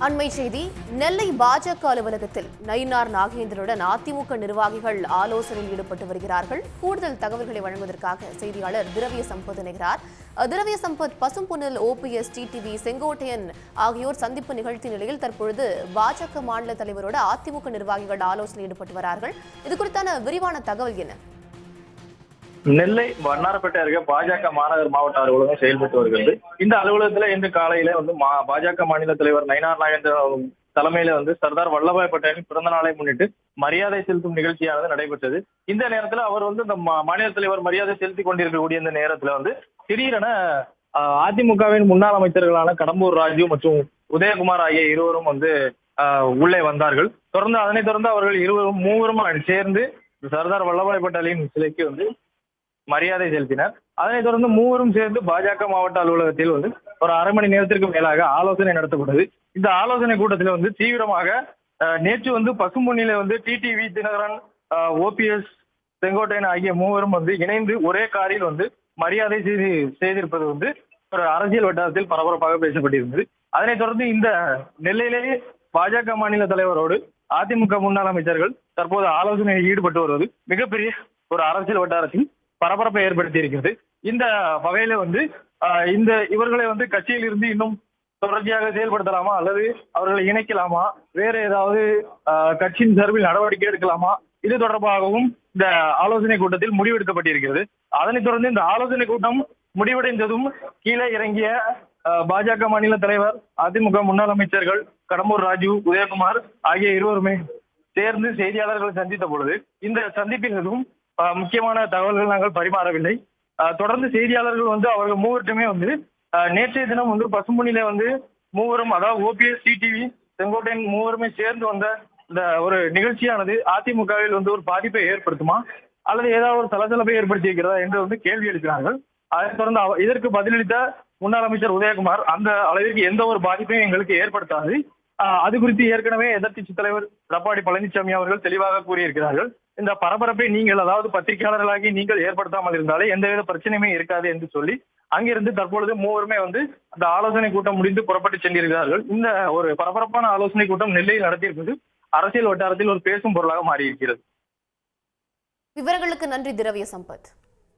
அண்மை செய்தி நெல்லை பாஜக அலுவலகத்தில் நயினார் நாகேந்திரனுடன் அதிமுக நிர்வாகிகள் ஆலோசனையில் ஈடுபட்டு வருகிறார்கள். கூடுதல் தகவல்களை வழங்குவதற்காக செய்தியாளர் திரவிய சம்பத் இணைகிறார். திரவிய சம்பத், பசும்பொன்னில் ஓபிஎஸ், டிடிவி, செங்கோட்டையன் ஆகியோர் சந்திப்பு நிகழ்த்திய நிலையில் தற்பொழுது பாஜக மாநில தலைவரோடு அதிமுக நிர்வாகிகள் ஆலோசனையில் ஈடுபட்டு வருகிறார்கள். இது குறித்தான விரிவான தகவல் என்ன? நெல்லை வண்ணாரப்பேட்டை அருகே பாஜக மாநகர் மாவட்ட அலுவலகம் செயல்பட்டு வருகிறது. இந்த அலுவலகத்துல இன்று காலையில பாஜக மாநில தலைவர் நயினார் நாகேந்திரன் தலைமையில சர்தார் வல்லபாய் பட்டேலின் பிறந்த நாளை முன்னிட்டு மரியாதை செலுத்தும் நிகழ்ச்சியானது நடைபெற்றது. இந்த நேரத்துல அவர் இந்த மாநில தலைவர் மரியாதை செலுத்தி கொண்டிருக்கக்கூடிய இந்த நேரத்துல திடீரென அதிமுகவின் முன்னாள் அமைச்சர்களான கடம்பூர் ராஜு மற்றும் உதயகுமார் ஆகிய இருவரும் உள்ளே வந்தார்கள். அதனைத் தொடர்ந்து அவர்கள் மூவரும் சேர்ந்து சர்தார் வல்லபாய் பட்டேலின் சிலைக்கு மரியாதை செலுத்தினர். அதனைத் தொடர்ந்து மூவரும் சேர்ந்து பாஜக மாவட்ட அலுவலகத்தில் ஒரு அரை மணி நேரத்திற்கு மேலாக ஆலோசனை நடத்தப்பட்டது. இந்த ஆலோசனை கூட்டத்தில் தீவிரமாக நேற்று பசும்பொன்னில டிடிவி தினகரன், ஓபிஎஸ், செங்கோட்டையன் ஆகிய மூவரும் இணைந்து ஒரே காரில் மரியாதை செய்திருப்பது ஒரு அரசியல் வட்டாரத்தில் பரபரப்பாக பேசப்பட்டிருந்தது. அதனைத் தொடர்ந்து இந்த நெல்லையிலேயே பாஜக மாநில தலைவரோடு அதிமுக முன்னாள் அமைச்சர்கள் தற்போது ஆலோசனையில் ஈடுபட்டு வருவது மிகப்பெரிய ஒரு அரசியல் வட்டாரத்தில் பரபரப்பை ஏற்படுத்தி இருக்கிறது. இந்த வகையில இவர்களை கட்சியில் இருந்து இன்னும் தொடர்ச்சியாக செயல்படுத்தலாமா அல்லது அவர்களை இணைக்கலாமா, வேற ஏதாவது கட்சியின் சார்பில் நடவடிக்கை எடுக்கலாமா, இது தொடர்பாகவும் இந்த ஆலோசனை கூட்டத்தில் முடிவெடுக்கப்பட்டிருக்கிறது. அதனைத் தொடர்ந்து இந்த ஆலோசனை கூட்டம் முடிவடைந்ததும் கீழே இறங்கிய பாஜக மாநில தலைவர், அதிமுக முன்னாள் அமைச்சர்கள் கடம்பூர் ராஜு, உதயகுமார் ஆகிய இருவருமே சேர்ந்து செய்தியாளர்களை சந்தித்த பொழுது இந்த சந்திப்பில் எதுவும் முக்கியமான தகவல்கள் நாங்கள் பரிமாறவில்லை. தொடர்ந்து செய்தியாளர்கள் அவர்கள் மூவருமே நேற்றைய தினம் பசும்பொன்னில மூவரும், அதாவது ஓபிஎஸ், டிடிவி, செங்கோட்டையன் மூவருமே சேர்ந்து இந்த ஒரு நிகழ்ச்சியானது அதிமுகவில் ஒரு பாதிப்பை ஏற்படுத்துமா அல்லது ஏதாவது ஒரு சலசலப்பை ஏற்படுத்தி இருக்கிறதா என்று கேள்வி எழுப்பினார்கள். அதைத் தொடர்ந்து இதற்கு பதிலளித்த முன்னாள் அமைச்சர் உதயகுமார், அந்த அளவிற்கு எந்த ஒரு பாதிப்பையும் எங்களுக்கு ஏற்படுத்தாது, அது குறித்து ஏற்கனவே எதிர்க்கட்சி தலைவர் எடப்பாடி பழனிசாமி அவர்கள் தெளிவாக கூறியிருக்கிறார்கள். இந்த பரபரப்பை நீங்கள், அதாவது பத்திரிகையாளர்களாகி நீங்கள் ஏற்படுத்தாமல் இருந்தாலே எந்தவித பிரச்சனையுமே இருக்காது என்று சொல்லி அங்கிருந்து தற்பொழுது மூவருமே அந்த ஆலோசனை கூட்டம் முடிந்து புறப்பட்டு சென்றிருக்கிறார்கள். இந்த ஒரு பரபரப்பான ஆலோசனை கூட்டம் நெல்லையில் நடத்தியிருப்பது அரசியல் வட்டாரத்தில் ஒரு பேசும் பொருளாக மாறியிருக்கிறது. விவரங்களுக்கு நன்றி திரவிய சம்பத்.